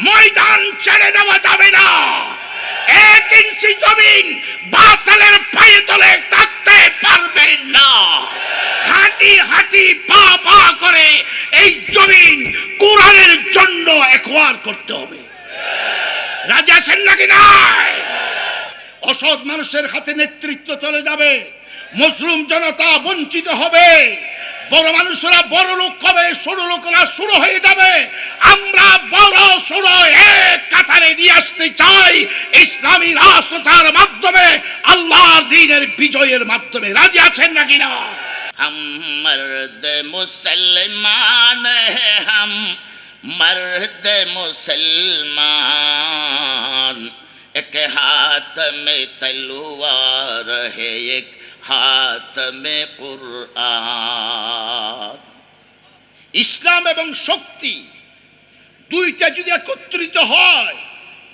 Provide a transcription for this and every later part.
ময়দান ছেড়ে দেওয়া যাবে না। 1 ইঞ্চি জমিন বাতিলের পায়ে তলে থাকতে পারবে না। হাঁটি হাঁটি পা পা করে এই জমিন কোরআনের জন্য একবার করতে হবে। রাজি আছেন নাকি নাই? অসৎ মানুষের হাতে নেতৃত্ব চলে যাবে, মুসলিম জনতা বঞ্চিত হবে, বড় মানুষরা বড় লোক হবে, ছোট লোকেরা ছোট হয়ে যাবে। আমরা বড় ছোট এক কাতারে নিয়ে আসতে চাই ইসলামী রাষ্ট্রতার মাধ্যমে, আল্লাহর দ্বীনের বিজয়ের মাধ্যমে। রাজি আছেন নাকি না? हम मर्द मुसलमान है, हम मर्द मुसलमान, एक हाथ में तलवार है, एक हाथ में कुरआन। ইসলাম এবং শক্তি দুইটা যদি একত্রিত হয়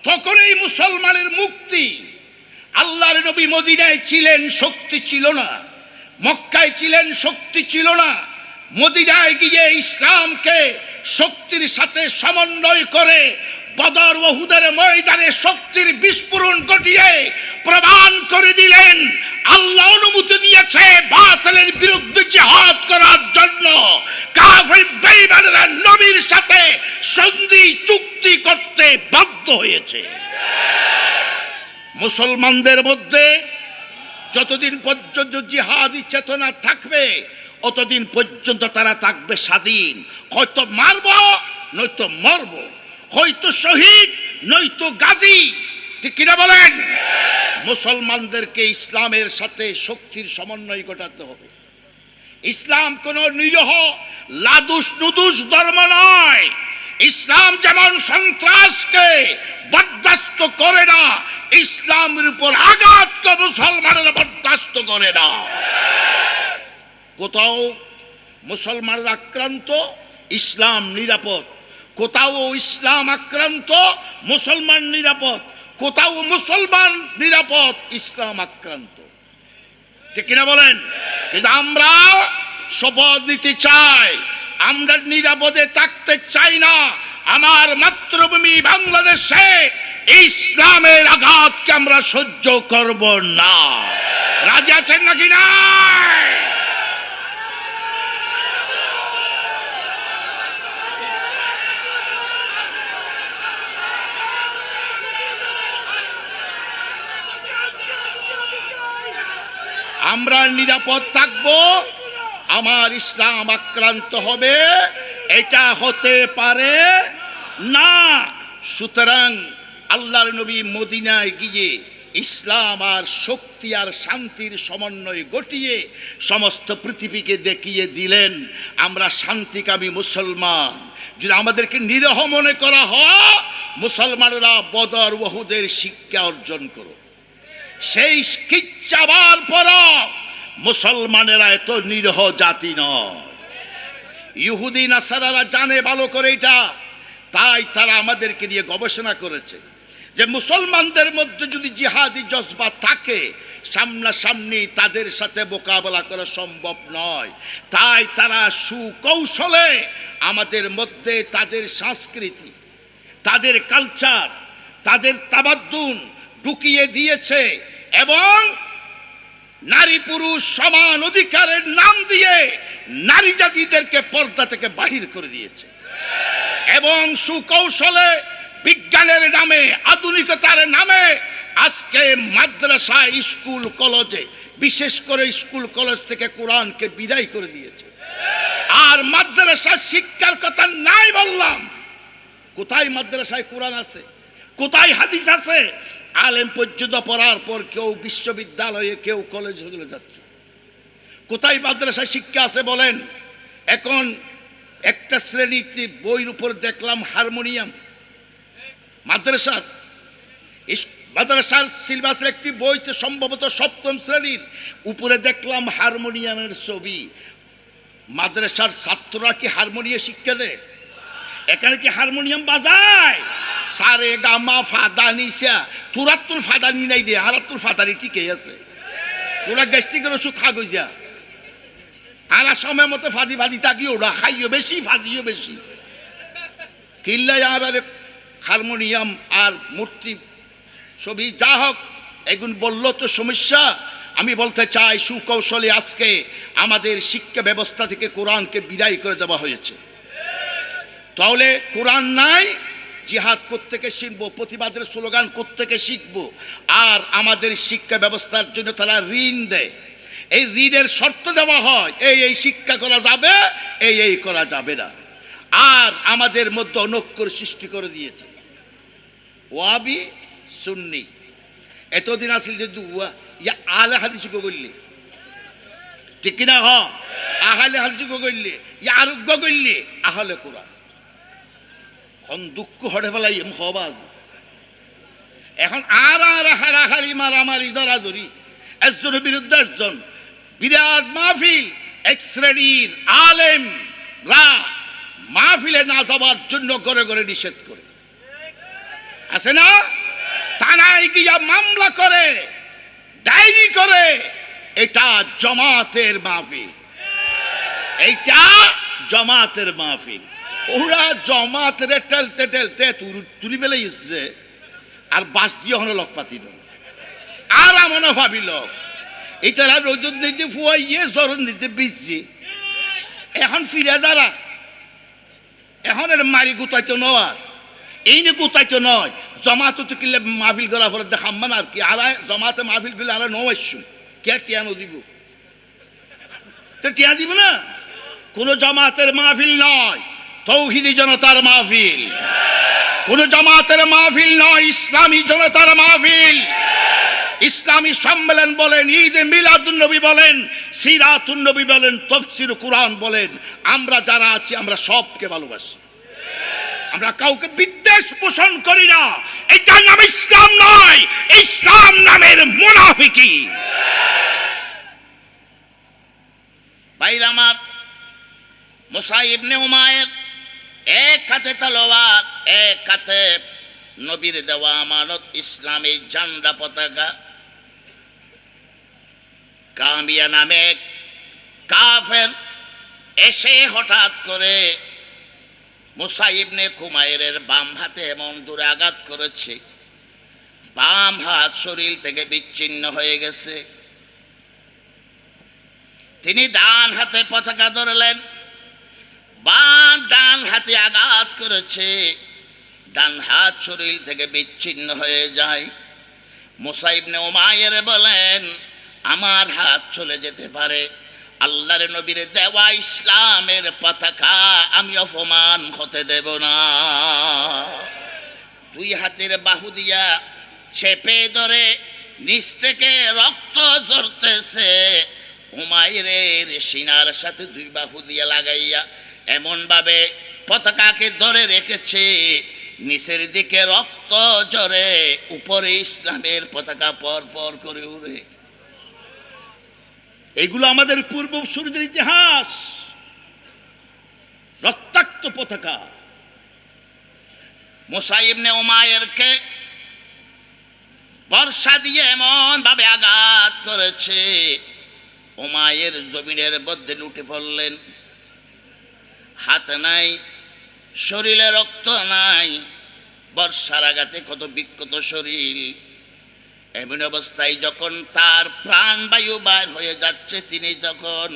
তখন এই মুসলমানের মুক্তি। আল্লাহর নবী মদিনায় ছিলেন, শক্তি ছিল না। মক্কায় ছিলেন, শক্তি ছিল না। মদিনায় গিয়ে ইসলামকে শক্তির সাথে সমন্বয় করে বদর ওহুদের ময়দানে শক্তির বিস্ফোরণ ঘটিয়ে প্রমাণ করে দিলেন আল্লাহ অনুমতি দিয়েছে বাতিলের বিরুদ্ধে জিহাদ করার জন্য। কাফির বেঈমানরা নবীর সাথে সন্ধি চুক্তি করতে বাধ্য হয়েছে। মুসলমানদের মধ্যে যতদিন পর্যন্ত জিহাদি চেতনা থাকবে অতদিন পর্যন্ত তারা থাকবে স্বাধীন। হয়তো মারব নয়তো মরব, হয়তো শহীদ নয়তো গাজী। ঠিক কিনা বলেন? মুসলমানদেরকে ইসলামের সাথে শক্তির সমন্বয় ঘটাতে হবে। ইসলাম কোন নিরীহ লাদুস নুদুস ধর্ম নয়। ইসলাম যেমন সন্ত্রাসকে বরদাস্ত করে না, ইসলামের উপর আঘাতকে মুসলমানেরা বরদাস্ত করে না। কোথাও মুসলমানরা আক্রান্ত, ইসলাম নিরাপদ। কোথাও ইসলাম আক্রান্ত, মুসলমান নিরাপদ। কোথাও মুসলমান নিরাপদ, ইসলাম আক্রান্ত। ঠিক কিনা বলেন? কিন্তু আমরা শপথ নিতে চাই, আমরা নিরাপদে থাকতে চাই না। আমার মাতৃভূমি বাংলাদেশে ইসলামের আঘাতকে আমরা সহ্য করব না। রাজি আছেন নাকি না? আমরা নিরাপদ থাকব, আমার ইসলাম আক্রান্ত হবে, এটা হতে পারে না। সুতরাং আল্লাহর নবী মদিনায় গিয়ে ইসলাম আর শক্তি আর শান্তির সমন্বয় ঘটিয়ে সমস্ত পৃথিবীকে দেখিয়ে দিলেন আমরা শান্তিকামী মুসলমান। যদি আমাদেরকে নিরীহ মনে করা হয়, মুসলমানরা বদর ওহুদের শিক্ষা অর্জন করো। সেই শিক্ষাবার পর মুসলমানেরা এত নিরীহ জাতি নয়। ইহুদি নাসারারা জানে ভালো করে এটা, তাই তারা আমাদেরকে নিয়ে গবেষণা করেছে যে মুসলমানদের মধ্যে যদি জিহাদি জজবা থাকে সামনাসামনি তাদের সাথে মোকাবেলা করা সম্ভব নয়। তাই তারা সুকৌশলে আমাদের মধ্যে তাদের সংস্কৃতি, তাদের কালচার, তাদের তামাদ্দুন ঢুকিয়ে দিয়েছে এবং নারী পুরুষ সমান অধিকারের নাম দিয়ে নারী জাতিদেরকে পর্দা থেকে বাহির করে দিয়েছে এবং সুকৌশলে বিজ্ঞানের নামে, আধুনিকতার নামে আজকে মাদ্রাসা, স্কুল, কলেজে, বিশেষ করে স্কুল কলেজ থেকে কোরআনকে বিদায় করে দিয়েছে। আর মাদ্রাসা শিক্ষার কথা নাই বললাম। কোথায় মাদ্রাসায় কোরআন আছে? কোথায় হাদিস আছে? আলেম পর্যন্ত পড়ার পর কেউ বিশ্ববিদ্যালয়ে, কেউ কলেজে চলে যাচ্ছে। কোথায় মাদ্রাসায় শিক্ষা আছে বলেন? এখন একটা শ্রেণীতে বইয়ের উপর দেখলাম হারমোনিয়াম। মাদ্রাসার সিলেবাসের একটি বইতে সম্ভবত সপ্তম শ্রেণীর উপরে দেখলাম হারমোনিয়ামের ছবি। মাদ্রাসার ছাত্ররা কি হারমোনিয়াম শিক্ষা দেয়? এখানে কি হারমোনিয়াম বাজায়? সারে গামা ফাদা নিসা, তোরা তোর ফাদানি নাই দে, আর তোর ফাদানি ঠিকই আছে। তোরা গ্যাস্ট্রিকের ওষুধ খা গইয়া, আর সময় মতো ফাদি ফাদি থাকি, ওরা খাইও বেশি, ফাদিও বেশি। কিল্লাই আর হারমোনিয়াম আর মূর্তি ছবি যা হোক এগুলো বললো তো সমস্যা। আমি বলতে চাই সুকৌশলে আজকে আমাদের শিক্ষা ব্যবস্থা থেকে কোরআনকে বিদায় করে দেওয়া হয়েছে। তাহলে কোরআন নাই, জিহাদ কোত্থেকে শিখবো, প্রতিবাদের স্লোগান কোত্থেকে শিখবো? আর আমাদের শিক্ষা ব্যবস্থার জন্য তারা ঋণ দেয়, এই ঋণের শর্ত দেওয়া হয় এই শিক্ষা করা যাবে, এই করা যাবে না। আর আমাদের মধ্যে অনৈক্যর সৃষ্টি করে দিয়েছে ওয়াবি সুন্নি। এতদিন আসিল যে ইয়া আলে হাদিস করলে ঠিক কিনা, আহলে হাদিস করলে ইয়া আরোগ্য করলে আহলে কোরআন এখন দুঃখ হড়ে ফেলাই হবাজ। এখন আর হারাহারি মারামারি ধরাধরি, একজনের বিরুদ্ধে একজন, বিরাট মাহফিল, এক শ্রেণীর আলেম রা মাহফিলে না যাওয়ার জন্য ঘরে ঘরে নিষেধ করে আছে না, থানায় গিয়া মামলা করে, ডায়েরি করে। এটা জামাতের মাহফিল, এইটা জামাতের মাহফিল। ওরা জমাতের টেলতে টেলতে তুলি ফেলে এসছে, আর বাস দিয়ে হলো লোক পাতিল আর মনে ভাবি লোক এইটারা রোদ দিতে ফুয়াইয়ে জরুন দিতে বিচছি। এখন ফিরে যারা এখন এর মারি গুতাইতে নয়, এই নিয়ে গুতাইতে নয়। জমাতে তো কিনলে মাহফিল করা ফলে দেখাম্মান আর কি, আর জমাতে মাহফিল করলে আর নয়সুন কে টিয়ানো দিব, তো টিয়া দিব না। কোন জামাতের মাহফিল নয়, তৌহিদি জনতার মাহফিল। কোন জামাতের মাহফিল নয়, ইসলামী জনতার মাহফিল। ইসলামী সম্মেলন বলেন, ঈদে মিলাদুন নবী বলেন, সিরাতুন নবী বলেন, তাফসীর কুরআন বলেন, আমরা যারা আছি আমরা সবকে ভালোবাসি, আমরা কাউকে বিদ্বেষ পোষণ করি না। এটার নাম ইসলাম নয়, ইসলাম নামের মুনাফিকি। ভাইরা আমার, মুসা ইবনে উমায়ের এক হাতে তলোয়ার, এক হাতে নবীর দেওয়া আমানত ইসলামী ঝান্ডা পতাকা। কামিয়া নামে কাফের এসে হঠাৎ করে মুসা ইবনে উমায়ের বাম হাতে এমন জোরে আঘাত করেছে, বাম হাত শরীর থেকে বিচ্ছিন্ন হয়ে গেছে। তিনি ডান হাতে পতাকা ধরলেন, ডান হাতে আঘাত করেছে, ডান হাত শরীর থেকে বিচ্ছিন্ন হয়ে যায়। মুসা ইবনে উমায়ের বলেন, আমার হাত চলে যেতে পারে, আল্লাহর নবীর দেওয়া ইসলামের পতাকা আমি অপমান হতে দেব না। দুই হাতের বাহু দিয়া চেপে ধরে নিচ থেকে রক্ত ঝরতেছে। উমাইরের সিনার সাথে দুই বাহু দিয়া লাগাইয়া এমন ভাবে পতাকাকে ধরে রেখেছে, নিচের দিকে রক্ত ঝরে, উপরে ইসলামের পতাকা পর পর করে উড়ে। এগুলো আমাদের পূর্বসূরীদের ইতিহাস, রক্তাক্ত পতাকা। মুসা ইবনে উমায়েরকে বর্ষা দিয়ে এমন ভাবে আঘাত করেছে, উমায়ের জমিনের মধ্যে লুটে পড়লেন। হাত নাই, শরীরে রক্ত নাই, বর্ষার আঘাতে কত বিক্ষত শরীর। এমন অবস্থায় যখন তার প্রাণবায়ু বাইর হয়ে যাচ্ছে, তিনি যখন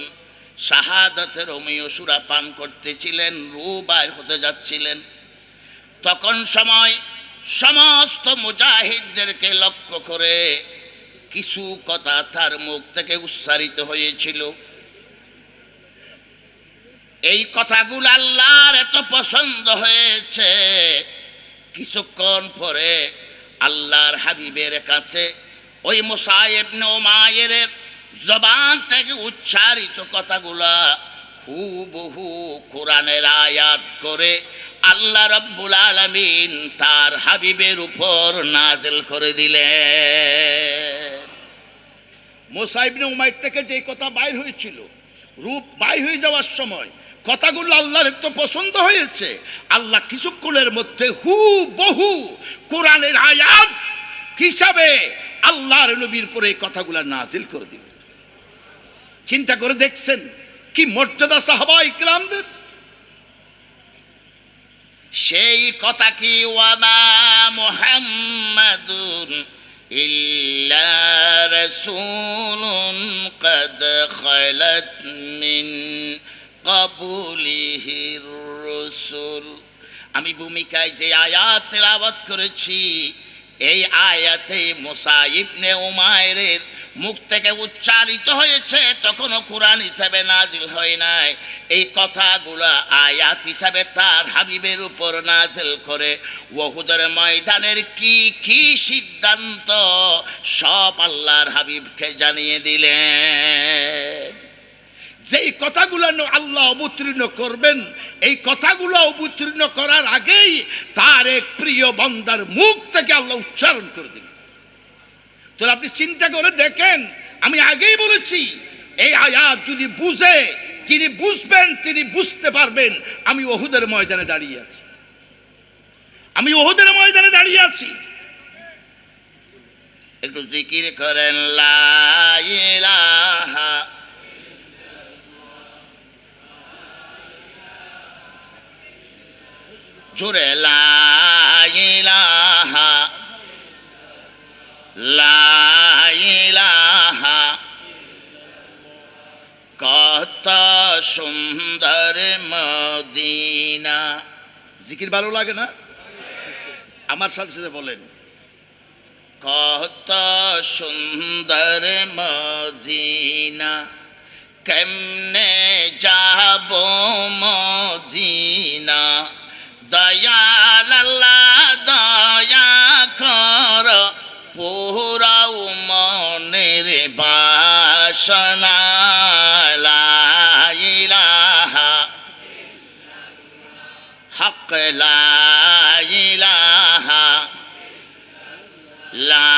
শাহাদাতের অমীয় সুরা পান করতেছিলেন, রূহ বাইর হতে যাচ্ছিলেন, তখন সময় সমস্ত মুজাহিদদেরকে লক্ষ্য করে কিছু কথা তার মুখ থেকে উচ্চারিত হয়েছিল। এই কথাগুলো আল্লাহর এত পছন্দ হয়েছে, কিছুক্ষণ পরে আল্লাহর হাবিবের কাছে ওই মুসা ইবনে উমায়ের জবান থেকে উচ্চারিত কথাগুলা হুবহু কোরআনের আয়াত করে আল্লাহ রাব্বুল আলামিন তার হাবিবের উপর নাজিল করে দিলেন। মুসা ইবনে উমাইর থেকে যে কথা বাইর হয়েছিল, রূপ বাইর হয়ে যাওয়ার সময় কথাগুলো আল্লাহর একটু পছন্দ হয়েছে। আল্লাহ কিছুক্ষণের মধ্যে হুবহু কোরআনের আয়াত হিসাবে আল্লাহর নবীর পরে এই কথাগুলো নাজিল করে দিলেন। চিন্তা করে দেখছেন কি মর্যাদা সাহাবা ইকরামদের। সেই কথা কি ওয়ামা মুহাম্মাদুন ইল্লা রাসূলুন قد خلت من قبله الرسل। আমি ভূমিকায় যে আয়াত তেলাওয়াত করেছি এই আয়াতে মুসা ইবনে উমাইরের মুখ থেকে উচ্চারিত হয়েছে, তখনও কোরআন হিসাবে নাজিল হয় নাই। এই কথাগুলো আয়াত হিসাবে তার হাবিবের উপর নাজিল করে উহুদের ময়দানের কি কি সিদ্ধান্ত সব আল্লাহর হাবিবকে জানিয়ে দিলেন। যেই কথাগুলো আল্লাহ অবতীর্ণ করবেন, এই কথাগুলো অবতীর্ণ করার আগেই তার এক প্রিয় বান্দার মুখ থেকে আল্লাহ উচ্চারণ করে দিলেন। তো আপনি চিন্তা করে দেখেন, আমি আগেই বলেছি এই আয়াত যদি বুঝে, যিনি বুঝবেন তিনি বুঝতে পারবেন আমি উহুদের ময়দানে দাঁড়িয়ে আছি, আমি উহুদের ময়দানে দাঁড়িয়ে আছি। একটু জিকির করেন লা ইলাহা জোরে লা ইলাহা লা ইলাহা। কত সুন্দর মদিনা। জিকির ভালো লাগে না? আমার সাথে সাথে বলেন, কত সুন্দর মদিনা, কেমনে যাব মদিনা। দয়াল আল্লাহ দয়া কর, পুরাও মনের বাসনা। লা ইলাহা হক লা ইলাহা লা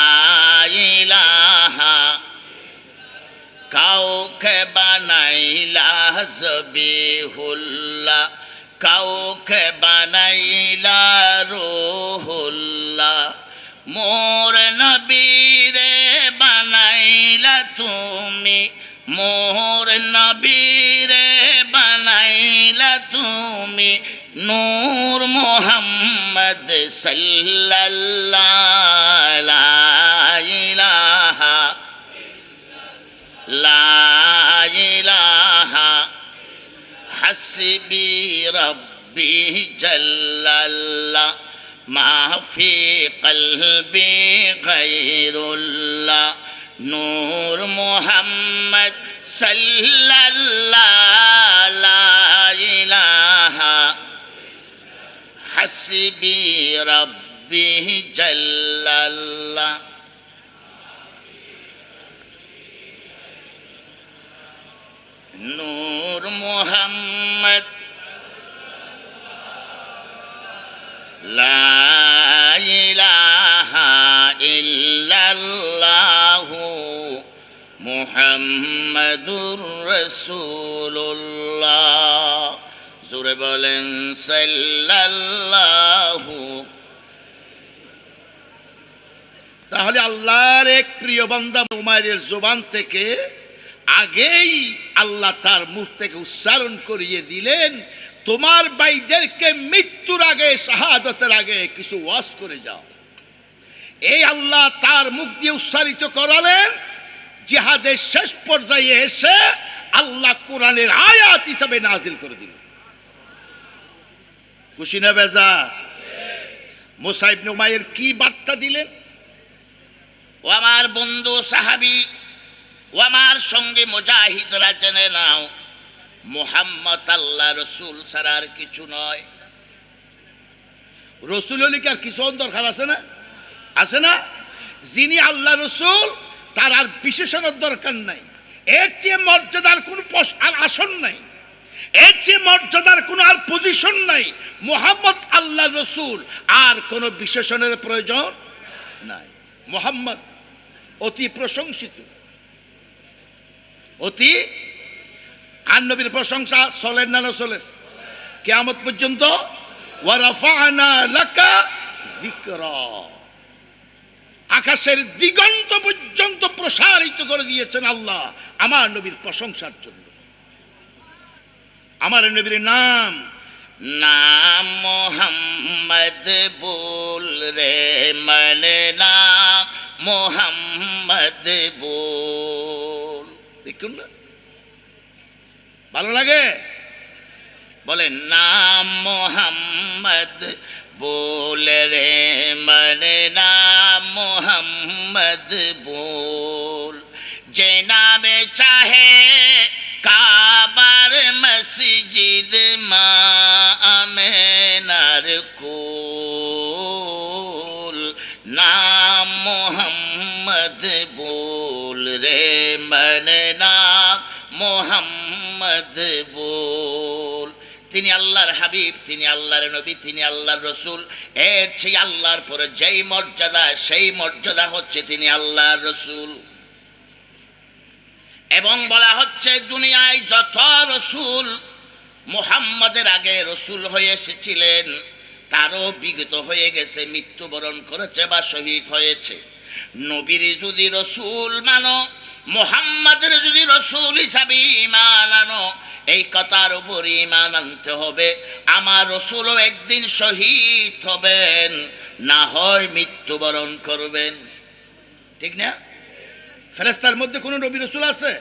ইলাহা। কাউকে বানাইলা জবিহুল্লাহ, কাউকে বানাইলা রুহুল্লাহ। মোর নবীরে বানাইলা তুমি, মোর নবীরে বানাইলা তুমি। নূর মুহাম্মদ সাল্লাল্লাহু লা ইলাহা লা ইলাহা। হাসবি রব্বি জাল্লাল্লাহ, মা ফি কলবি গায়রুল্লাহ। নূর মুহাম্মদ সাল্লাল্লাহু লা ইলাহা। হাসবি রব্বি জাল্লাল্লাহ। নূর মুহাম্মদ লা ইলাহা ইল্লাল্লাহু মুহাম্মাদুর রাসূলুল্লাহ। জোরে বলেন সাল্লাল্লাহু। তাহলে আল্লাহর এক প্রিয় বান্দা উমাইরের জবান থেকে আগেই আল্লাহ তার মুখ থেকে উচ্চারণ করিয়ে দিলেন, তোমার ভাইদেরকে মৃত্যুর আগে, শাহাদতের আগে কিছু ওয়াজ করে যাও। এই আল্লাহ তার মুখ দিয়ে উচ্চারিত করালেন। জিহাদের শেষ পর্যায়ে এসে আল্লাহ কোরআনের আয়াত হিসাবে নাজিল করে দিলেন। খুশি না বেজার? মুসা ইবনে উমাইর কি বার্তা দিলেন? ও আমার বন্ধু সাহাবী, ও আমার সঙ্গে মুজাহিদরা জেনে নাও, মুহাম্মদ আল্লাহ রসুল ছাড়া আর কিছু নয়। রসুল হলে কি আর কিছু দরকার আছে না? আছে না? যিনি আল্লাহ রসুল তার আর বিশেষণের দরকার নাই। এর চেয়ে মর্যাদার কোনো আর আসন নাই, এর চেয়ে মর্যাদার কোনো আর পজিশন নাই। মুহাম্মদ আল্লাহ রসুল, আর কোনো বিশেষণের প্রয়োজন নাই। মুহাম্মদ অতি প্রশংসিত, অতি। আর নবীর প্রশংসা চলেন না না চলেন কিয়ামত পর্যন্ত। ওয়া রাফা'না লাকা যিকরা, আকাশের দিগন্ত পর্যন্ত প্রসারিত করে দিয়েছেন আল্লাহ আমার নবীর প্রশংসার জন্য। আমার নবীর নাম नाम मोहम्मद बोल रे मन नाम मोहम्मद बोल। দেখুন না, ভালো লাগে? বলেন নাম মোহাম্মদ बोल रे मन नाम मोहम्मद बोल। जे नामे चाहे काबार मस्जिद मां आमेनार कोल। नाम मोहम्मद बोल रे मन नाम मोहम्मद बोल। তিনি আল্লাহর হাবিব, তিনি আল্লাহর নবী, তিনি আল্লাহর রসুল। এর চেয়ে আল্লাহর পরে যেই মর্যাদা, সেই মর্যাদা হচ্ছে তিনি আল্লাহর রসুল। এবং বলা হচ্ছে দুনিয়ায় যত রসুল মুহাম্মাদের আগে রসুল হয়ে এসেছিলেন তারও বিগত হয়ে গেছে, মৃত্যুবরণ করেছে বা শহীদ হয়েছে। নবীর যদি রসুল মানো, মুহাম্মাদের যদি রসুল হিসাবে ঈমান আনো, এই কথার উপর ঈমান আনতে হবে আমার রসুলও একদিন শহীদ হবেন, না হয় মৃত্যুবরণ করবেন। ঠিক না? ফেরেশতার মধ্যে কোনো নবী রসুল আছে?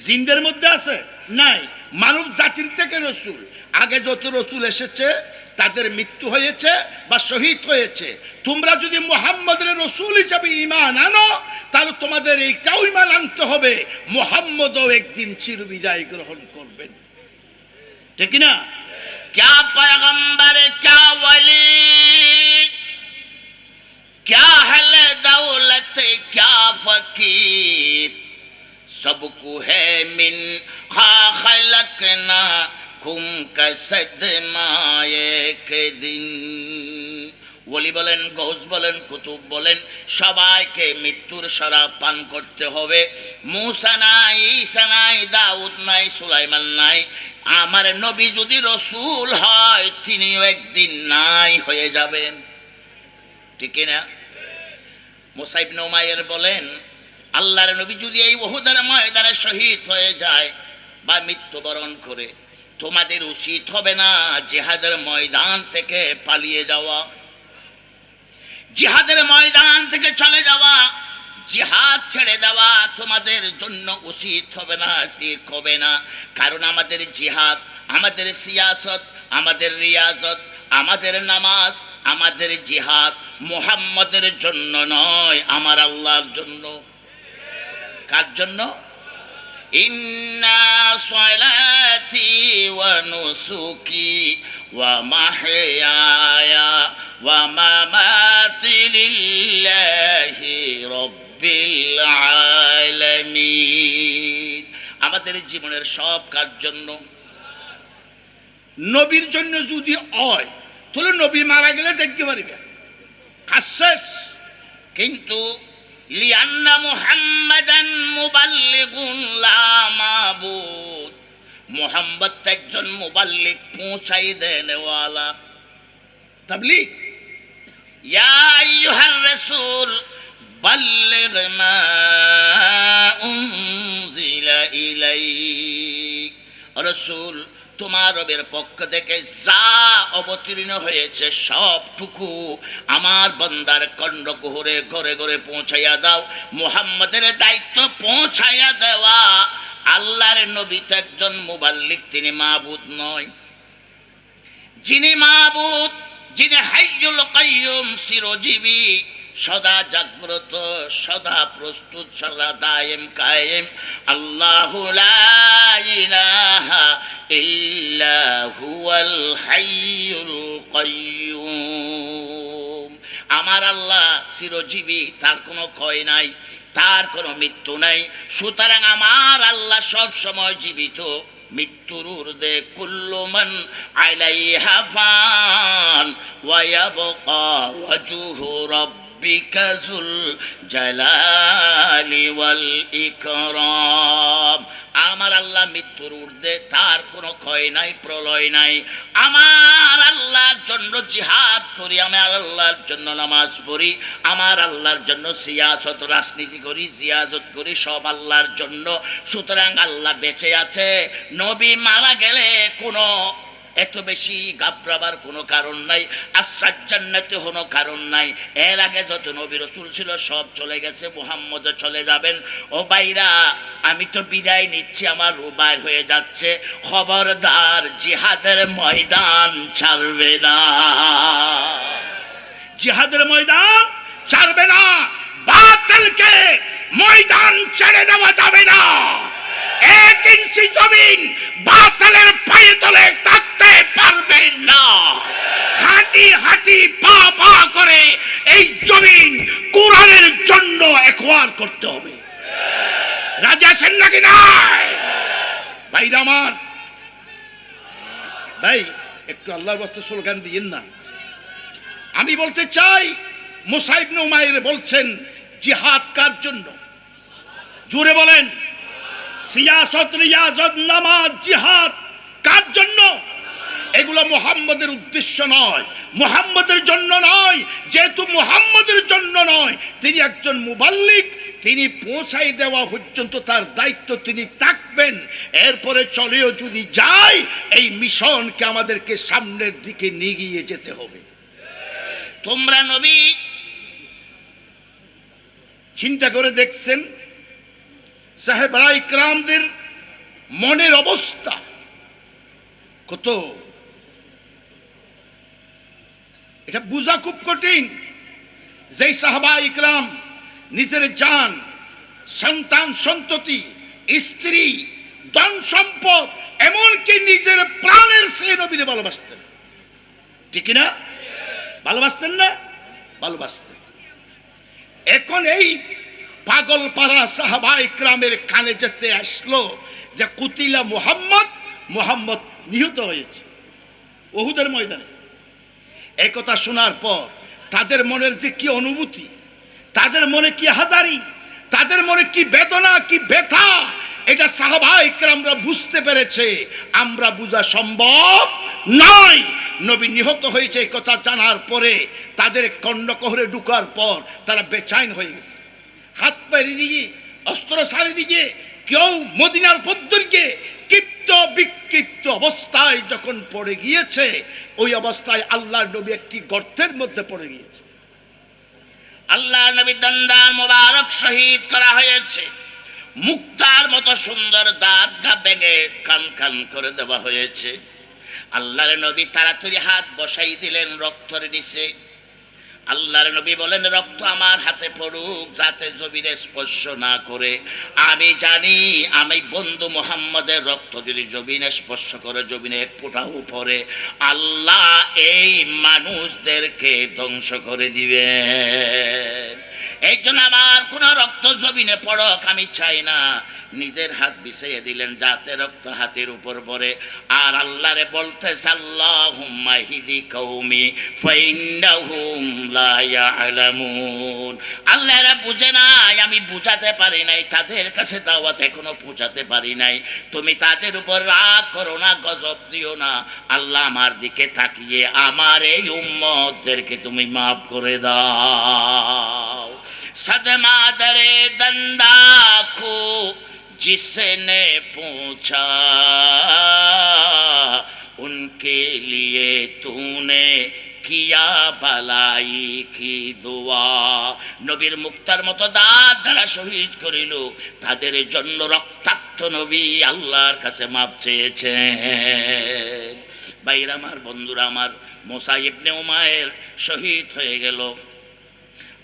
জিনদের মধ্যে আছে? নাই। মানব জাতির থেকে রসুল, আগে যত রসুল এসেছে তাদের মৃত্যু হয়েছে বা শহীদ হয়েছে। তোমরা যদি মুহাম্মদের রসুল হিসাবে ঈমান আনো, তাহলে তোমাদের এইটাও ঈমান আনতে হবে মুহাম্মদও একদিন চিরবিদায় গ্রহণ করবেন। ঠিক না? क्या पैगंबर क्या वली, क्या हल दौलत क्या फकीर, सबको है मिन खा खलकना कुम कसद मायक दिन। ওলি বলেন, গৌস বলেন, কুতুব বলেন, সবাইকে মৃত্যুর শরাব পান করতে হবে। মুসা নাই, ঈসা নাই, দাউদ নাই, সুলাইমান নাই। আমার নবী যদি রসুল হয় তিনিও একদিন নাই হয়ে যাবেন। ঠিক না? মুসা ইবনে উমাইর বলেন, আল্লাহর নবী যদি এই উহুদের ময়দানে শহীদ হয়ে যায় বা মৃত্যুবরণ করে, তোমাদের উচিত হবে না জিহাদের ময়দান থেকে পালিয়ে যাওয়া, জিহাদের ময়দান থেকে চলে যাওয়া, জিহাদ ছেড়ে দেওয়া তোমাদের জন্য উচিত হবে না, ঠিক হবে না। কারণ আমাদের জিহাদ, আমাদের সিয়াসত, আমাদের রিয়াজত, আমাদের নামাজ, আমাদের জিহাদ মুহাম্মদের জন্য নয়, আমার আল্লাহর জন্য। কার জন্য? ইন্না সলাতি ওয়া নুসুকি ওয়া মাহইয়ায়া ওয়া মামাতি লিল্লাহি রাব্বিল আলামিন। আমাদের জীবনের সব কার জন্য? নবীর জন্য যদি হয় তাহলে নবী মারা গেলে যেতে পারবে, কাজ শেষ। কিন্তু লিআন্না মুহাম্মাদান মুবাল্লিগুন লা মাবুদ, মুহাম্মদ একজন মুবাল্লিগ, পৌঁছাই দেনেওয়ালা। তাবলীগ। ইয়া আইয়ুহার রাসূল বাল্লিগ মা উনজিলা ইলাইক। রাসূল, তোমার রবের পক্ষ থেকে যা অবতীর্ণ হয়েছে সবটুকু আমার বান্দার কর্ণকুহরে ঘরে ঘরে পৌঁছাইয়া দাও। মুহাম্মদের দায়িত্ব পৌঁছাইয়া দেওয়া। আল্লাহর নবী তো একজন মুবাল্লিগ, তিনি মাবুদ নয়। যিনি মাবুদ, যিনি হাইয়ুল কাইয়ুম, চিরজীবী, সদা জাগ্রত, সদা প্রস্তুত, সদা দায়েম কায়েম, আল্লাহু লা ইলাহা ইল্লা হুয়াল হাইয়ুল কাইয়ুম। আমার আল্লাহ চিরজীবী, তার কোনো ক্ষয় নাই, তার কোনো মৃত্যু নাই। সুতরাং আমার আল্লাহ সব সময় জীবিত, মৃত্যুর ঊর্ধ্বে। কুল্লু মান আলাইহা ফান ওয়া ইয়াবকা ওয়াজহু রাব্বিকা যুল জালালি ওয়াল ইকরাম। আমার আল্লাহ মৃত্যুর ঊর্ধ্বে, তার কোনো ক্ষয় নাই, প্রলয় নাই। আমার আল্লাহর জন্য জিহাদ করি, আমার আল্লাহর জন্য নামাজ পড়ি, আমার আল্লাহর জন্য সিয়াসত, রাজনীতি করি, জিয়াজত করি, সব আল্লাহর জন্য। সুতরাং আল্লাহ বেঁচে আছে। নবী মারা গেলে কোনো এত বেশি ঘাবড়াবার কোনো কারণ নাই, আশ্বাস জান্নাতে কোনো কারণ নাই। এর আগে যত নবী রাসূল ছিল সব চলে গেছে, মুহাম্মদও চলে যাবেন। ও ভাইরা, আমি তো বিদায় নিচ্ছি, আমার রুবাই হয়ে যাচ্ছে। খবরদার জিহাদের ময়দান ছাড়বে না, জিহাদের ময়দান ছাড়বে না, বাতিলকে ময়দান ছেড়ে দেওয়া যাবে না। 1 ইঞ্চি জমিন বাতিলের পায়ে তলে থাকতে পারবে না। হাঁটি হাঁটি পা পা করে এই জমিন কোরআনের জন্য একওয়ার করতে হবে। রাজি আছেন নাকি নাই? ভাইরা আমার, ভাই একটু আল্লাহর ওয়াস্তে স্লোগান দিয়েন না। আমি বলতে চাই, মুসা ইবনে উমাইর বলছেন জিহাদ কার জন্য? জোরে বলেন। সিয়াসত, রিয়াজত, নামাজ, জিহাদ কার জন্য? এগুলো মুহাম্মদের উদ্দেশ্য নয়, মুহাম্মদের জন্য নয়। যেহেতু মুহাম্মদের জন্য নয়, তিনি একজন মুবাল্লিগ, তিনি পৌঁছাই দেওয়া পর্যন্ত তার দায়িত্ব তিনি থাকবেন। এরপরে চলেও যদি যায়, এই মিশনকে আমাদেরকে সামনের দিকে নিয়ে গিয়ে যেতে হবে। তোমরা নবী চিন্তা করে দেখছেন সাহেবরা ইকরামদের মনের অবস্থা কত, এটা বোঝা খুব কঠিন। যেই সাহাবা ইকরাম নিজের জান, সন্তান সন্ততি, স্ত্রী, ধন সম্পদ, এমনকি নিজের প্রাণের সে নবীরে ভালোবাসতেন, ঠিক না? ভালোবাসতেন না? ভালোবাসতেন। এখন এই পাগল পাড়া সাহাবা ইকরামের কানে যেতে আসলো যে কুতিলা মুহাম্মদ, মুহাম্মদ নিহত হয়েছে উহুদের ময়দানে। এই কথা শোনার পর তাদের মনের যে কি অনুভূতি, তাদের মনে কি হাজারি, তাদের মনে কি বেদনা, কি ব্যথা, এটা সাহাবা ইকরামরা বুঝতে পেরেছে। আমরা বোঝা সম্ভব নয়। নবী নিহত হয়েছে এই কথা জানার পরে তাদের কর্ণকহরে ঢুকার পর তারা বেচাইন হয়ে গেছে। হাত পায়ে দিয়ে, অস্ত্র সারি দিয়ে, কেউ মদিনার পদ্মরকে ক্ষিপ্ত বিক্ষিপ্ত অবস্থায় যখন পড়ে গিয়েছে, ওই অবস্থায় আল্লাহর নবী একটি গর্তের মধ্যে পড়ে গিয়েছে। আল্লাহ নবী দন্দান মোবারক শহীদ করা হয়েছে। মুক্তার মতো সুন্দর দাঁত গা ভেঙে কান কান করে দেওয়া হয়েছে। আল্লাহর নবী তাড়াতাড়ি হাত বসাই দিলেন রক্তের নিচে। আল্লাহর নবী বলেন, রক্ত আমার হাতে পড়ুক, যাতে জমিনে স্পর্শ না করে। আমি জানি আমি বন্ধু মুহাম্মদের রক্ত যদি জমিনে স্পর্শ করে, জমিনে এক ফোঁটাও পড়ে, আল্লাহ এই মানুষদেরকে ধ্বংস করে দিবেন। এই জন্য আমার কোন রক্ত জমিনে পড়ক আমি চাই না। নিজের হাত বিছিয়ে দিলেন যাতে রক্ত হাতের উপর পড়ে। আর আল্লাহরে বলতেছে, আল্লাহুম্মা হিদি কওমি ফাইন্নাহুম লা ইয়ালামুন। আল্লাহ এরা বুঝে নাই, আমি বুঝাতে পারি নাই, তাদের কাছে দাওয়াত এখনো পৌঁছাতে পারি নাই। তুমি তাদের উপর রাগ করো না, গজব দিও না। আল্লাহ আমার দিকে তাকিয়ে আমার এই উম্মতদেরকে তুমি মাফ করে দাও। सदमा दरे दंदा को जिसने पूछा, उनके लिए तूने किया भलाई की दुआ। নবীর মুক্তার মতো দাঁত যারা শহীদ করিল, তাদের জন্য রক্তাক্ত নবী আল্লাহর কাছে মাপ চেয়েছেন। ভাইরা আমার, বন্ধুরা আমার, মুসা ইবনে উমাইর শহীদ হয়ে গেল।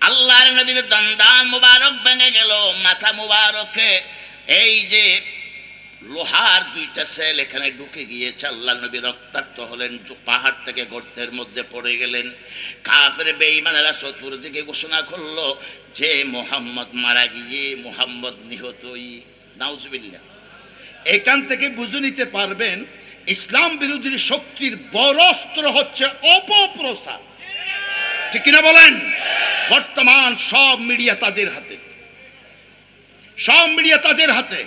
আল্লাহর নবীর দন্দান মুবারক ভেঙে গেল। মাথা মুবারকে এই যে লোহার 2টা সেল এখানে ঢুকে গিয়েছে। আল্লাহর নবী রক্তাক্ত হলেন, পাহাড় থেকে গর্তের মধ্যে পড়ে গেলেন। কাফের বেঈমানেরা চতুর্দিকে ঘোষণা করলো যে মুহাম্মদ মারা গিয়ে মুহাম্মদ নিহতই। নাউজুবিল্লাহ। এখান থেকে বুঝে নিতে পারবেন ইসলাম বিরোধী শক্তির বড় অস্ত্র হচ্ছে অপপ্রচার, ঠিক কিনা বলেন? বর্তমান সব মিডিয়া তাদের হাতে, সব মিডিয়া তাদের হাতে।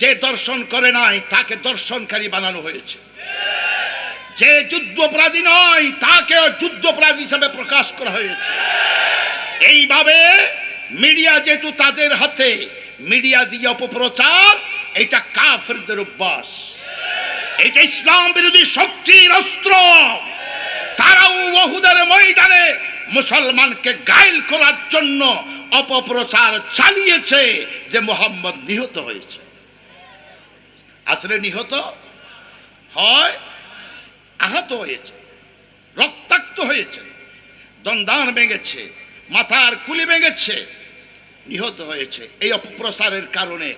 যে দর্শন করে নাই তাকে দর্শনকারী বানানো হয়েছে, যে যুদ্ধ অপরাধী নয় তাকে যুদ্ধ অপরাধী হিসেবে প্রকাশ করা হয়েছে। এইভাবে মিডিয়া যেহেতু তাদের হাতে, মিডিয়া দিয়ে অপপ্রচার, এটা কাফেরদের অভ্যাস। এটা ইসলাম বিরোধী শক্তির অস্ত্র। তারাও উহুদের ময়দানে মুসলমানকে গায়েল করার জন্য অপপ্রচার চালিয়েছে যে মুহাম্মদ নিহত হয়েছে। আসলে নিহত হয়, আহত হয়েছে, রক্তাক্ত হয়েছে, দন্দান ভেঙেছে, মাথার কুলি ভেঙেছে, নিহত হয়েছে। এই অপপ্রচারের কারণে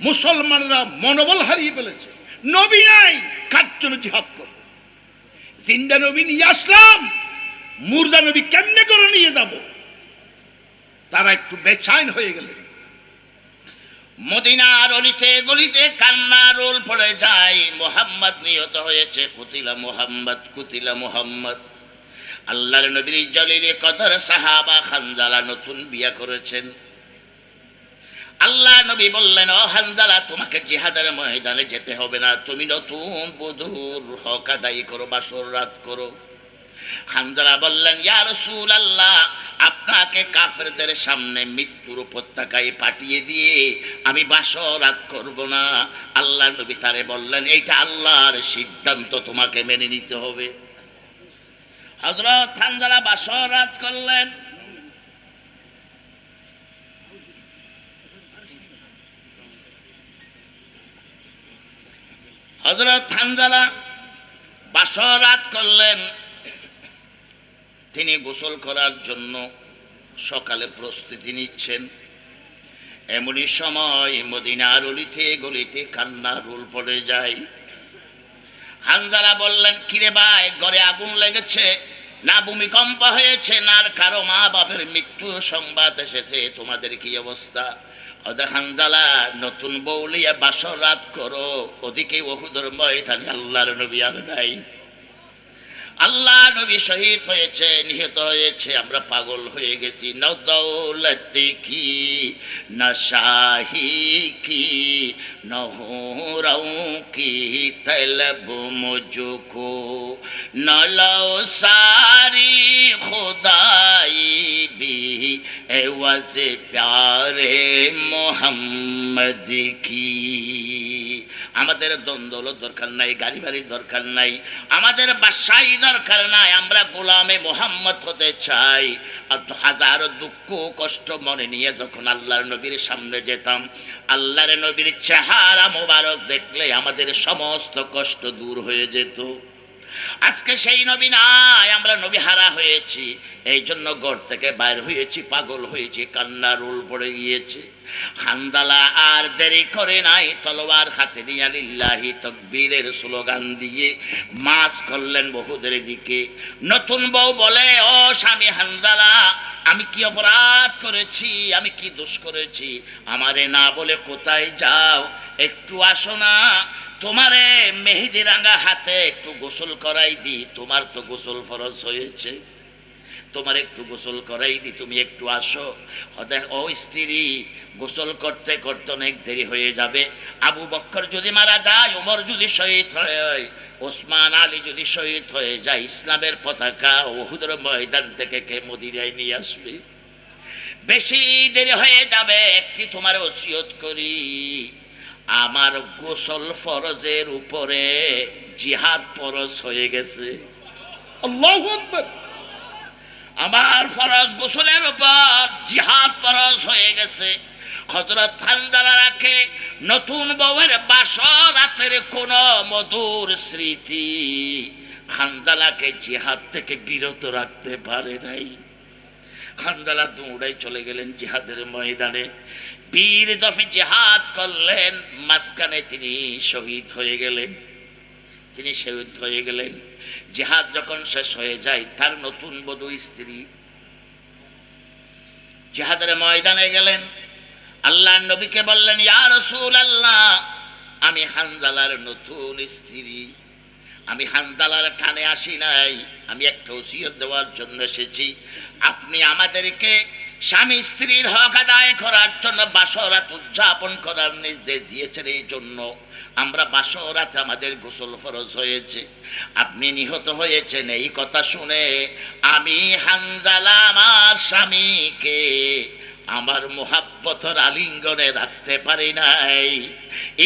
মুসলমানরা মনোবল হারিয়ে ফেলেছে। নবী নাই, কার জন্য জিহাদ করব? জিন্দা নবী নিয়ে আসলাম, মুর্দা নবী কেমনে করে নিয়ে যাব? তারা একটু বেচাইন হয়ে গেলেন। মদিনার অলিতে গলিতে কান্নার রোল পড়ে যায়, মুহাম্মদ নিহত হয়েছে, কুতিলা মুহাম্মদ, কুতিলা মুহাম্মদ। আল্লাহর নবীর জলিলে কদর সাহাবা হানজালা নতুন বিয়া করেছেন। আল্লাহ নবী বললেন, ও হানজালা, তোমাকে জিহাদের ময়দানে যেতে হবে না, তুমি নতুন বধূর হক আদায় করো, বাসর রাত করো। হানজালা বললেন, ইয়া রাসূলুল্লাহ, আপনাকে কাফেরদের সামনে মৃত্যুর উপত্যকায় পাঠিয়ে দিয়ে আমি বাসর রাত করব না। আল্লাহ নবী তারে বললেন, এইটা আল্লাহর সিদ্ধান্ত, তোমাকে মেনে নিতে হবে। হযরত হানজালা বাসর রাত করলেন। হযরত হানজালা বাসর রাত করলেন। তিনি গোসল করার জন্য সকালে প্রস্তুতি নিচ্ছেন। এমনই সময় মদিনার অলিতে গলিতে কান্নার রোল পড়ে যায়। হানজালা বললেন, কিরে ভাই, ঘরে আগুন লেগেছে না ভূমিকম্প হয়েছে না কারো মা বাপের মৃত্যুর সংবাদ এসেছে, তোমাদের কি অবস্থা? হানজালা, নতুন বউলিয়া বাসর রাত করো, ওদিকে উহুদের ময়দানে আল্লাহর নবী আর নাই। আল্লাহ নবী শহীদ হয়েছে, নিহত হয়েছে, আমরা পাগল হয়ে গেছি। না দৌলত কি না শাহি কি না হুরাও কি তলব মুঝকো না লাও সারি খুদাই বি এওয়াজ প্যারে মোহাম্মদ কি। আমাদের দ্বন্দ্ব দরকার নাই, গাড়ি বাড়ির দরকার নাই, আমাদের বাদশাহী দরকার নাই, আমরা গোলামে মোহাম্মদ হতে চাই। আর হাজারো দুঃখ কষ্ট মনে নিয়ে যখন আল্লাহর নবীর সামনে যেতাম, আল্লাহর নবীর চেহারা মোবারক দেখলে আমাদের সমস্ত কষ্ট দূর হয়ে যেত। আজকে সেই নবী নাই, আমরা নবী হারা হয়েছি। এই জন্য ঘর থেকে বাইর হয়েছি, পাগল হয়েছি, কান্না রোল পড়ে গিয়েছে। হানজালা আর দেরি করে নাই, তলোয়ার হাতে নিয়ে লিল্লাহি তাকবীরের স্লোগান দিয়ে মাস করলেন বহুদের দিকে। নতুন বউ বলে, ও স্বামী হানজালা, আমি কি অপরাধ করেছি, আমি কি দোষ করেছি? আমারে না বলে কোথায় যাও? একটু আসো না, তোমারে মেহেদি রাঙা হাতে একটু গোসল করাই দি। তোমার তো গোসল ফরজ হয়েছে, তোমার একটু গোসল করাই দি, তুমি একটু আসো। ও স্ত্রী, গোসল করতে করতে অনেক দেরি হয়ে যাবে। আবু বকর যদি মারা যায়, ওমর যদি শহীদ হয়, ওসমান আলী যদি শহীদ হয়ে যায়, ইসলামের পতাকা উহুদের ময়দান থেকে কে মদিনায় নিয়ে আসবে? বেশি দেরি হয়ে যাবে। একটি তোমার ওসিয়ত করি, আমার গোসল ফরজের উপরে জিহাদ ফরজ হয়ে গেছে। আল্লাহু আকবার। আমার ফরজ গোসলের উপর জিহাদ ফরজ হয়ে গেছে। হযরত হানজালা রাখে নতুন বউয়ের বাসর রাতের কোন মধুর স্মৃতি হানজালাকে জিহাদ থেকে বিরত রাখতে পারে নাই। হানজালা দৌড়াই চলে গেলেন জিহাদের ময়দানে, বীর দফে জিহাদ করলেন। মাঝখানে তিনি শহীদ হয়ে গেলেন, তিনি শহীদ হয়ে গেলেন। জিহাদ যখন শেষ হয়ে যায়, তার নতুন বধূ স্ত্রী জিহাদের ময়দানে গেলেন। আল্লাহর নবীকে বললেন, ইয়া রাসূলুল্লাহ, আমি হানজালার নতুন স্ত্রী, আমি হানজালার টানে আসি নাই, আমি একটা ওসিয়ত দেওয়ার জন্য এসেছি। আপনি আমাদেরকে স্বামী স্ত্রীর হক আদায় করার জন্য বাসরাত উদযাপন করার নির্দেশ দিয়েছেন, এই জন্য আমরা বাসরাতে আমাদের গোসল ফরজ হয়েছে। আপনি নিহত হয়েছেন এই কথা শুনে আমি হানজালা আমার স্বামীকে আমার মোহাব্বতের আলিঙ্গনে রাখতে পারি নাই।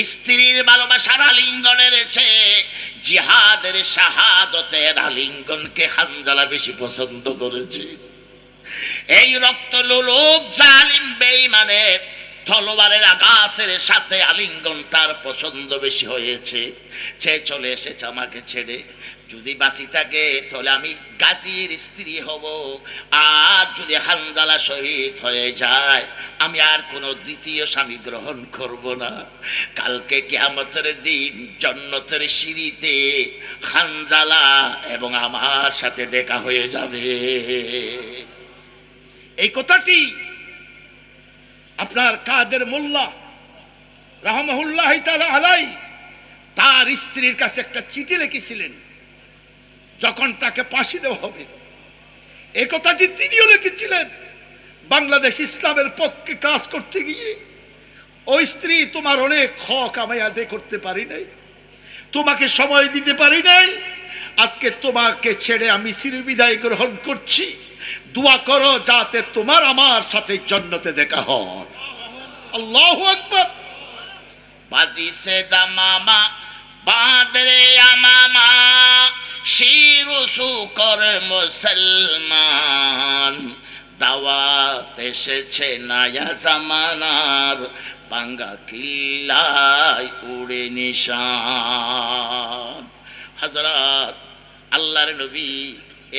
স্ত্রীর ভালোবাসার আলিঙ্গনের চেয়ে জিহাদের শাহাদতের আলিঙ্গনকে হানজালা বেশি পছন্দ করেছে। এই রক্ত লোলুপ জালিম বেঈমানের তলোয়ারের আঘাতের সাথে আলিঙ্গন তার পছন্দ বেশি হয়েছে। সে চলে এসেছে আমাকে ছেড়ে। যদি বাঁচি থাকে তাহলে আমি গাজীর স্ত্রী হব, আর যদি হানজালা শহীদ হয়ে যায় আমি আর কোনো দ্বিতীয় স্বামী গ্রহণ করব না। কালকে কিয়ামতের দিন জান্নাতের সিঁড়িতে হানজালা এবং আমার সাথে দেখা হয়ে যাবে। এই কথাটি আপনার কাদের মোল্লা রাহমাহুল্লাহ তাআলা আলাই তার স্ত্রীর কাছে একটা চিঠি লিখেছিলেন যখন তাকে ফাঁসি দেওয়া হবে। এই কথাটি তিনিও লিখেছিলেন। বাংলাদেশ ইসলামের পক্ষে কাজ করতে গিয়ে ওই স্ত্রী তোমার অনেক হক আমি আদায় করতে পারি নাই, তোমাকে সময় দিতে পারি নাই, আজকে তোমাকে ছেড়ে আমি চিরবিদায় গ্রহণ করছি। দোয়া করো যাতে তোমার আমার সাথে জান্নাতে দেখা হয়। আল্লাহু আকবার। বাজি সে দামামা বাদরে আমামা শিরুসু করে মুসলমান, দাওয়াত এসেছে নয়া জামানার, বাঙ্গা কিল্লায় উড়ে নিশান। হযরত আল্লাহর নবী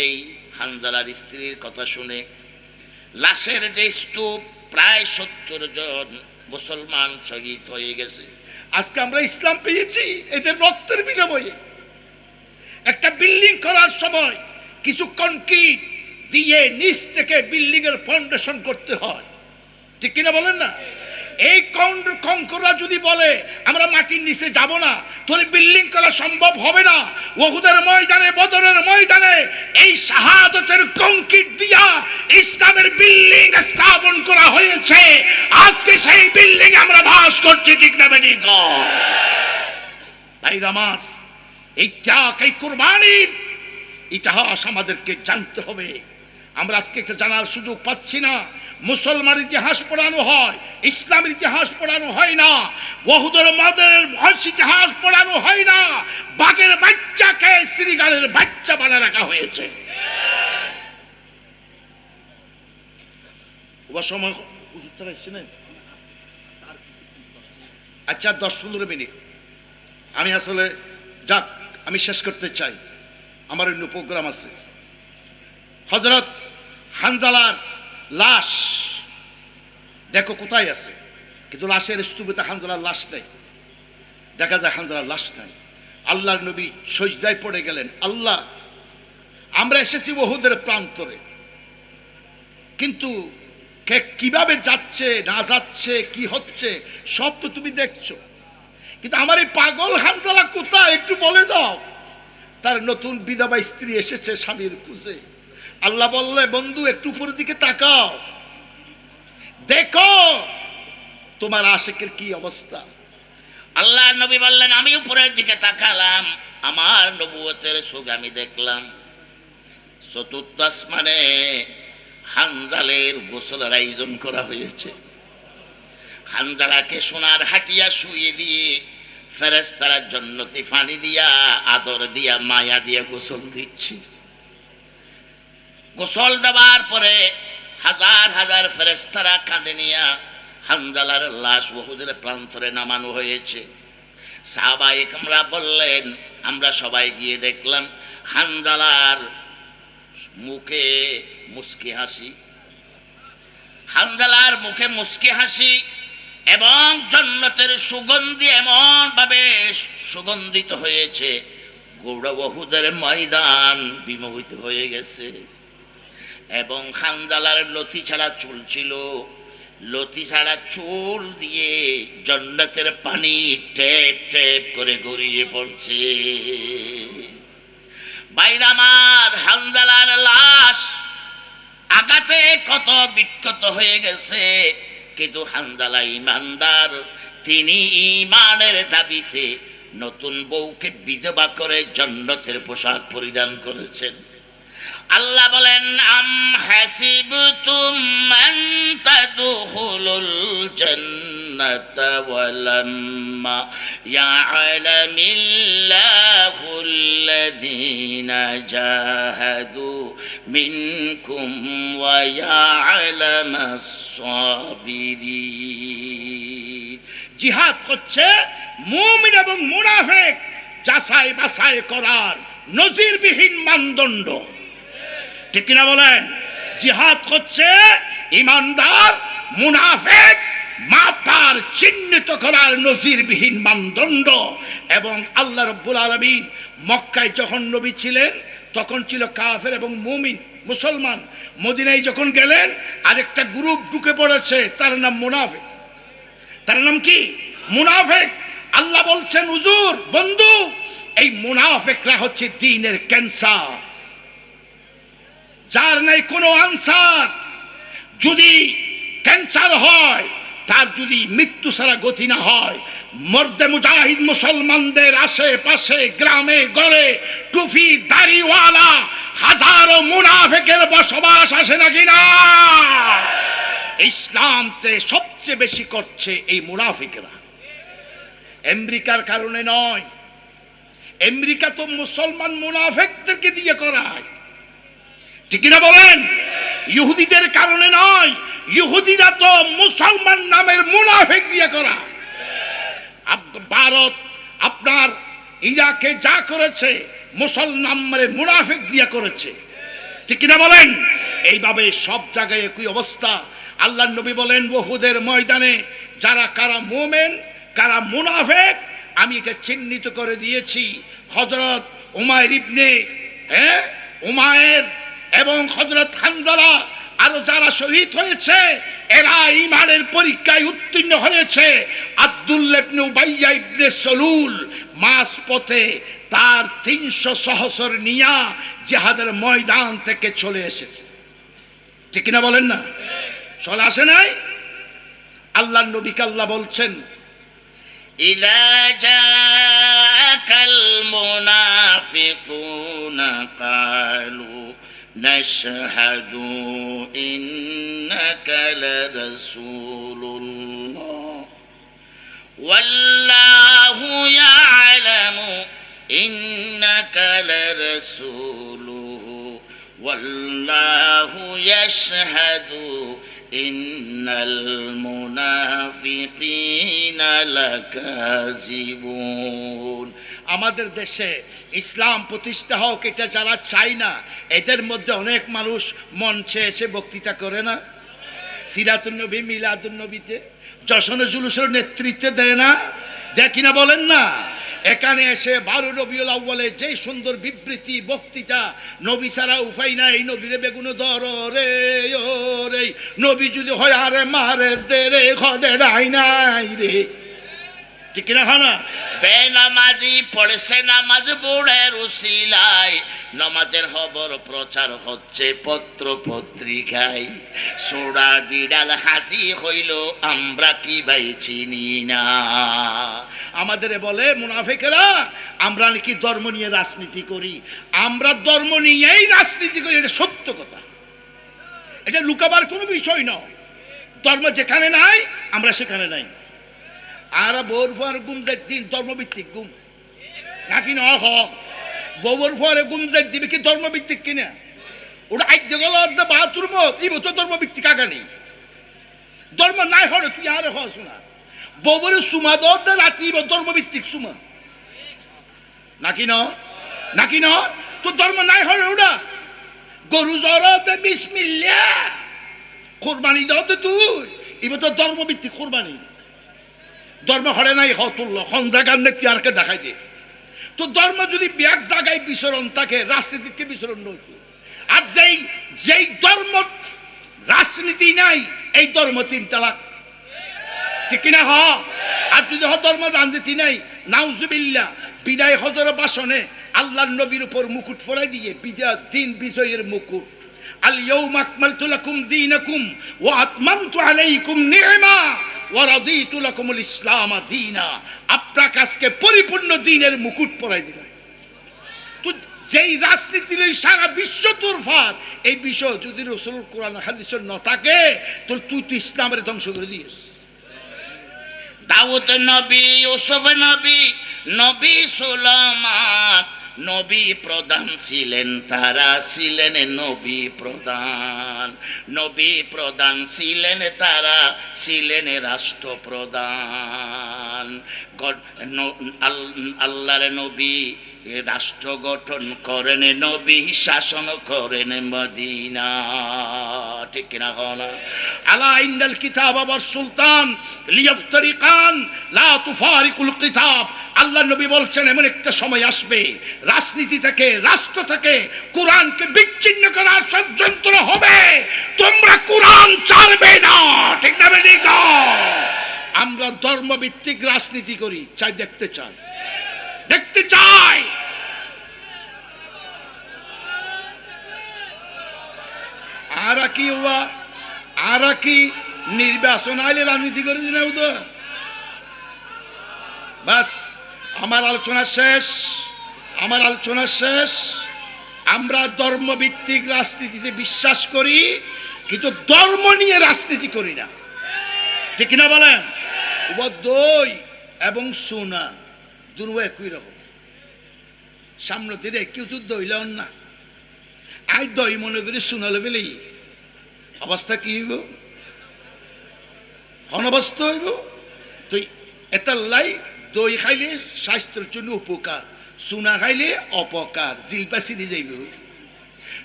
এই হানজালার স্ত্রীর কথা শুনে লাশের যে স্তূপ প্রায় ৭০ জন মুসলমান শহীদ হয়ে গেছে। আজকে আমরা ইসলাম পেয়েছি এদের রক্তের বিনিময়ে। একটা বিল্ডিং করার সময় কিছু কনক্রিট দিয়ে নিচ থেকে বিল্ডিং এর ফাউন্ডেশন করতে হয়, ঠিক কিনা বলেন না? এই কঙ্কররা যদি বলে আমরা মাটির নিচে যাব না, তাহলে বিল্ডিং করা সম্ভব হবে না। উহুদের ময়দানে, বদরের ময়দানে এই শাহাদাতের কংক্রিট দিয়া ইসলামের বিল্ডিং স্থাপন করা হয়েছে। আজকে সেই বিল্ডিং আমরা বাস করছি, ঠিক না বেঠিক? ভাইরা আমার, এই ত্যাগ, এই কুরবানির ইতিহাস আমাদেরকে জানতে হবে। আমরা আজকে একটা জানার সুযোগ পাচ্ছি না। মুসলমান ইতিহাস পড়ানো হয়, ইসলামের ইতিহাস পড়ানো হয় না, ওহুদের মাদের ইতিহাস পড়ানো হয় না। বাঘের বাচ্চাকে শ্রীগালের বাচ্চা বানা রাখা হয়েছে। আচ্ছা 10-15 মিনিট আমি আসলে যাক আমি শেষ করতে চাই, আমার অন্য প্রোগ্রাম আছে। হযরত হানজালার লাশ দেখো কোথায় আছে, কিন্তু লাশের স্তূপে হানজালার লাশ নেই। দেখা যায় হানজালার লাশ নাই। আল্লাহর নবী সিজদায় পড়ে গেলেন, আল্লাহ আমরা এসেছি উহুদের প্রান্তরে, কিন্তু কে কিভাবে যাচ্ছে না যাচ্ছে কি হচ্ছে সব তো তুমি দেখছো, কিন্তু আমার এই পাগল হানজালা কোথায় একটু বলে দাও। তার নতুন বিধবা স্ত্রী এসেছে স্বামীর খুঁজে। আল্লাহ বললে, বন্ধু একটু উপরের দিকে তাকাও, দেখো তোমার আশিকের কি অবস্থা। আল্লাহ নবী বললেন, আমি উপরের দিকে তাকালাম, আমার নবুয়তের সুখ আমি দেখলাম। চতুর্থ আসমানে হানজালের গোসলের আয়োজন করা হয়েছে। হানজালাকে সোনার হাটিয়া শুয়ে দিয়ে ফেরেশতারা জান্নাতি পানি দিয়া, আদর দিয়া, মায়া দিয়া গোসল দিচ্ছে। গোসল দেওয়ার পরে হাজার হাজার ফেরেশতারা কাঁধে নিয়া হানজালার লাশ উহুদের প্রান্তরে নামানো হয়েছে। সাহাবায়ে কেরামরা বললেন, আমরা সবাই গিয়ে দেখলাম হানজালার মুখে মুস্কি হাসি, হানজালার মুখে মুস্কি হাসি এবং জান্নাতের সুগন্ধি এমন ভাবে সুগন্ধিত হয়েছে, গোড়া উহুদের ময়দান বিমোহিত হয়ে গেছে। এবং হানজালার লতি ছাড়া চুল ছিল, লতি ছাড়া চুল দিয়ে জান্নাতের পানি টেপ টেপ করে গড়িয়ে পড়ছে। বাইরে আমার হানজালার লাশ আঘাতে কত বিক্ষত হয়ে গেছে, কিন্তু হানজালা ইমানদার, তিনি ইমানের দাবিতে নতুন বউকে বিধবা করে জান্নাতের পোশাক পরিধান করেছেন। আল্লাহ বলেন, আম হাসিবতুম মান তাদু الجنة ولما يعلم الله الذين جاهدوا منكم ويعلم الصابرين জিহাদ হচ্ছে মুমিন এবং মুনাফিক যাচাই বাছাই করার নজিরবিহীন মানদণ্ড, ঠিক কিনা বলেন? জিহাদ হচ্ছে ইমানদার মুনাফিক মাপার চিহ্নিত করার নজিরবিহীন মানদণ্ড। এবং আল্লাহ রাব্বুল আলামিন মক্কায় যখন নবী ছিলেন তখন ছিল কাফের এবং মুমিন মুসলমান। মদিনায় যখন গেলেন আরেকটা গ্রুপ ঢুকে পড়েছে, তার নাম মুনাফিক। তার নাম কি? মুনাফিক। আল্লাহ বলছেন, হুজুর বন্ধু, এই মুনাফিকরা হচ্ছে দ্বীনের ক্যান্সার, যার নাই কোনো আনসার। যদি ক্যান্সার হয়, তার যদি মৃত্যু ছাড়া গতি না হয়, মর্দে মুজাহিদ মুসলমানদের আশেপাশে গ্রামে গড়ে টুপি দাড়িওয়ালা হাজারো মুনাফিকের বসবাস আছে নাকি না? ইসলামতে সবচেয়ে বেশি করছে এই মুনাফিকরা। আমেরিকার কারণে নয়, আমেরিকা তো মুসলমান মুনাফিকদেরকে দিয়ে করায়, ঠিক কিনা বলেন? ইহুদিদের কারণে নয়, ইহুদিরা তো মুসলমান নামের মুনাফিক দিয়ে করা। ভারত আপনার ইরাকে যা করেছে মুসলমান নামের মুনাফিক দিয়ে করেছে, ঠিক কিনা বলেন? এইভাবে সব জায়গায় একই অবস্থা। আল্লাহর নবী বলেন উহুদের ময়দানে যারা কারা মুমিন কারা মুনাফিক আমি এটা চিহ্নিত করে দিয়েছি। হযরত উমাইর ইবনে উমাইর এবং হযরত হানজালা আরো যারা শহীদ হয়েছে এরা ঈমানের পরীক্ষায় উত্তীর্ণ হয়েছে। আব্দুল্লাহ ইবনে উবাইয়া ইবনে সলুল মাঝপথে তার 300 সহচর নিয়া জিহাদের ময়দান থেকে চলে এসেছে, ঠিক কিনা বলেন না? চলে আসে নাই? আল্লাহর নবীকে আল্লাহ বলছেন, ইযা জাআকাল মুনাফিকুনা ক্বালু নাশহাদু ইন্নাকা লারাসূলুল্লাহ ওয়াল্লাহু ইয়ালামু ইন্নাকা লারাসূলুহু ওয়াল্লাহু ইয়াশহাদু ইন্নাল মুনাফিকিনা লাকাযিবুন। আমাদের দেশে ইসলাম প্রতিষ্ঠা হোক এটা যারা চায় না, এদের মধ্যে অনেক মানুষ মঞ্চে এসে বক্তৃতা করে না, সিরাতুন নবী মিলাদুন নবীতে জশনে জুলুসের নেতৃত্বে দেয় না, দেয় কিনা বলেন না? এখানে এসে 12 রবিউল আউয়ালে যে সুন্দর বিবৃতি বক্তৃতা, নবী ছাড়া উপায় নাই, নবীরে বেগুন ধর রে ও রে, নবী যদি হয় আরে মারে দে রে খদে নাই নাই রে, ঠিক কিনা? হয় না? বেনামাজি পড়ছে নামাজ বুড়ের উসিলায়, নামাজের খবর প্রচার হচ্ছে পত্র পত্রিকায়, সোড়া বিড়াল হাজি হইল আমরা কি ভাই চিনি না। আমাদের বলে মুনাফিকেরা আমরা নাকি ধর্ম নিয়ে রাজনীতি করি। আমরা ধর্ম নিয়েই রাজনীতি করি, এটা সত্য কথা, এটা লুকাবার কোনো বিষয় নয়। ধর্ম যেখানে নাই আমরা সেখানে নাই। আর বউর ফুয়ার গুম যাই দিন ধর্মভিত্তিক গুম নাকি ন হ বউর ফুয়ারে গুম যাই দিবে কি ধর্মভিত্তিক কিনা? ওটা আইতে গেল বাহাতুর মত ইব তো ধর্মভিত্তিক আগা নেই। ধর্ম নাই হরে তুই আরে হ শোনা বউরে সুমা দর রাতি ধর্মভিত্তিক সুমা নাকি ন নাকি ন? তো ধর্ম নাই হরে ওটা গরু জরতে বিসমিল্লাহ কোরবানি দাওতে তুই ইব তো ধর্মভিত্তিক কোরবানি। ধর্ম হরে নাই হতুল্ল হন জায়গার নেই আরকে দেখাই দে। তো ধর্ম যদি ব্যাগ জায়গায় বিচরণ থাকে রাজনীতিকে বিচরণ নইত। আর যেই যেই ধর্ম রাজনীতি নাই এই ধর্ম 3 তালাক, ঠিক কিনা? হ। আর যদি ধর্ম রাজনীতি নাই নাউজুবিল্লাহ বিদায় হজর বাসনে আল্লাহর নবীর উপর মুকুট ফরাই দিয়ে বিজয় দিন বিজয়ের মুকুট, আল ইয়াউমা আকমালতু লাকুম দীনাকুম ওয়া আতমামতু আলাইকুম নি'মা ওয়া রাদিতু লাকুমুল ইসলাম দীনা। আপনাকে আজকে পরিপূর্ণ দ্বীনের মুকুট পরাই দিলাম। তো যেই রাজনীতির সারা বিশ্ব তোরফার এই বিষয় যদি রাসূল কোরআন হাদিসের না থাকে তো তুই তো ইসলামের ধ্বংস করে দিয়েছিস। দাউদ নবী, ইউসুফ নবী, নবী সুলাইমান, নবী প্রধান ছিলেন তারা, ছিলেন নবী প্রধান। নবী প্রধান ছিলেন তারা, ছিলেন রাষ্ট্রপ্রধান। আল্লাহর নবী রাষ্ট্র গঠন করেন, নবী শাসন করেন মদিনা। ঠিক কিনা হলো? আলা ইন্নাল কিতাব ওয়াস সুলতান লিয়াফতারিকান লা তুফারিকুল কিতাব। আল্লাহ নবী বলছেন এমন একটা সময় আসবে রাজনীতি থেকে, রাষ্ট্র থেকে কোরআনকে বিচ্ছিন্ন করার ষড়যন্ত্র হবে, তোমরা কোরআন ছাড়বে না। ঠিক না বেঠিক? আমরা ধর্মভিত্তিক রাজনীতি করি, চাই দেখতে চাই, দেখতে চাই। আর কি নির্বাচন আইলে রাজনীতি করে দিন তো বাস। আমার আলোচনা শেষ, আমার আলোচনা শেষ। আমরা ধর্মভিত্তিক রাজনীতিতে বিশ্বাস করি, কিন্তু ধর্ম নিয়ে রাজনীতি করি না। ঠিক না বলেন? দই এবং সোনা দুটো একই রকম, সামনে দিকে কেউ যুদ্ধ হইল না। আই দই মনে করি সোনা লেবেলেই অবস্থা কি হইব? অনবস্থা হইব। তো এটার লাই দই খাইলে স্বাস্থ্যের জন্য উপকার, সোনা খাইলে অপকার, জিলপা সিঁড়ি যাইব।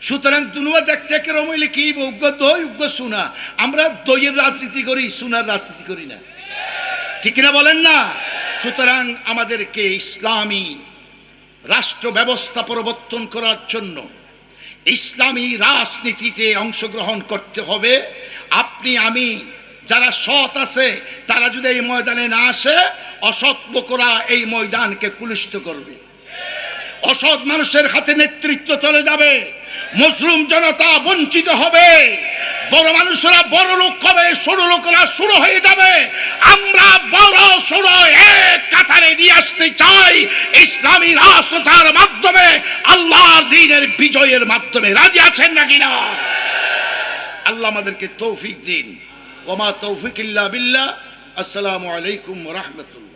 সুতরাং দুনুয়া দেখতে কেরম হইলে কি উগ্র দই উগ্র সোনা। আমরা দইয়ের রাজনীতি করি, সোনার রাজনীতি করি না। ঠিক না বলেন না? সুতরাং আমাদেরকে ইসলামী রাষ্ট্র ব্যবস্থা প্রবর্তন করার জন্য ইসলামী রাজনীতিতে অংশগ্রহণ করতে হবে। আপনি আমি যারা সৎ আছে তারা যদি এই ময়দানে না আসে, অসৎ লোকেরা এই ময়দানকে কুলুষিত করবে। অসৎ মানুষের হাতে নেতৃত্ব চলে যাবে, মুসলিম জনতা বঞ্চিত হবে, বড় মানুষরা বড় লোক হবে, ছোট লোকেরা ছোট হয়ে যাবে। আমরা বড় ছোট এক কাতারে নিয়ে আসতে চাই ইসলামী রাষ্ট্রতার মাধ্যমে, আল্লাহর দ্বীনের বিজয়ের মাধ্যমে। রাজি আছেন নাকি না? আল্লাহ আমাদেরকে তৌফিক দিন। ওয়া মা তৌফিক ইল্লা বিল্লাহ। আসসালামু আলাইকুম ওয়া রাহমাতুল্লাহ।